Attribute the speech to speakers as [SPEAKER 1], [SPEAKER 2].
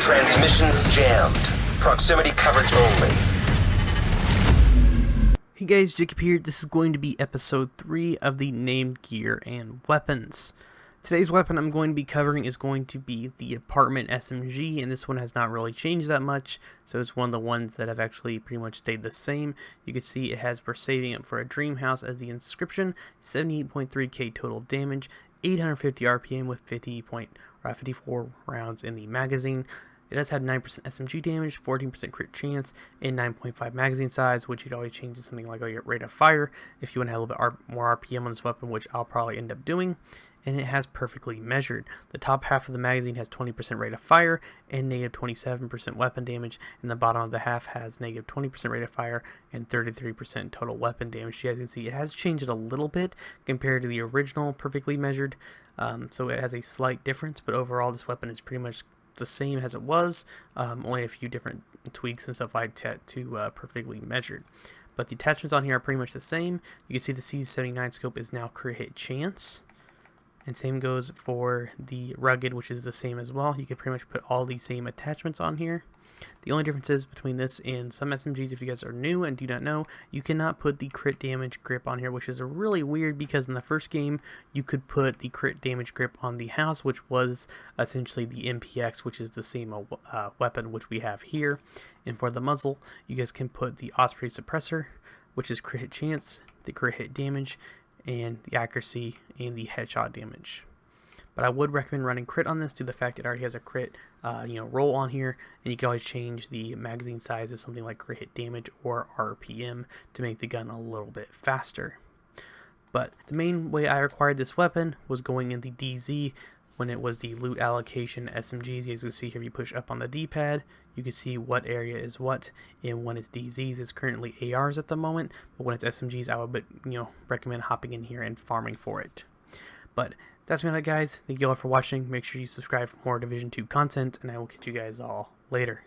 [SPEAKER 1] Transmissions jammed. Proximity coverage only.
[SPEAKER 2] Hey guys, Jacob here. This is going to be episode 3 of the named gear and weapons. Today's weapon I'm going to be covering is going to be the Apartment SMG, and this one has not really changed that much, so it's one of the ones that have actually pretty much stayed the same. You can see it has "We're saving it for a dream house" as the inscription, 78.3k total damage, 850 RPM with 54 rounds in the magazine. It does have 9% SMG damage, 14% crit chance, and 9.5 magazine size, which you'd always change to something like a rate of fire if you want to have a little bit more RPM on this weapon, which I'll probably end up doing. And it has perfectly measured. The top half of the magazine has 20% rate of fire and negative 27% weapon damage, and the bottom of the half has negative 20% rate of fire and 33% total weapon damage. You guys can see it has changed it a little bit compared to the original perfectly measured, so it has a slight difference, but overall this weapon is pretty much the same as it was, only a few different tweaks and stuff like that to perfectly measured. But the attachments on here are pretty much the same. You can see the C79 scope is now crit hit chance, and same goes for the rugged, which is the same as well. You can pretty much put all these same attachments on here. The only difference is between this and some SMGs, if you guys are new and do not know, you cannot put the crit damage grip on here, which is really weird because in the first game you could put the crit damage grip on the house, which was essentially the MPX, which is the same weapon which we have here. And for the muzzle, you guys can put the Osprey suppressor, which is crit hit chance, the crit hit damage, and the accuracy and the headshot damage. But I would recommend running crit on this due to the fact it already has a crit roll on here, and you can always change the magazine size to something like crit hit damage or RPM to make the gun a little bit faster. But the main way I acquired this weapon was going in the DZ when it was the loot allocation SMGs. As you can see here, if you push up on the D-pad, you can see what area is what, and when it's DZs, it's currently ARs at the moment, but when it's SMGs, I would recommend hopping in here and farming for it. But that's been it, guys. Thank you all for watching. Make sure you subscribe for more Division 2 content, and I will catch you guys all later.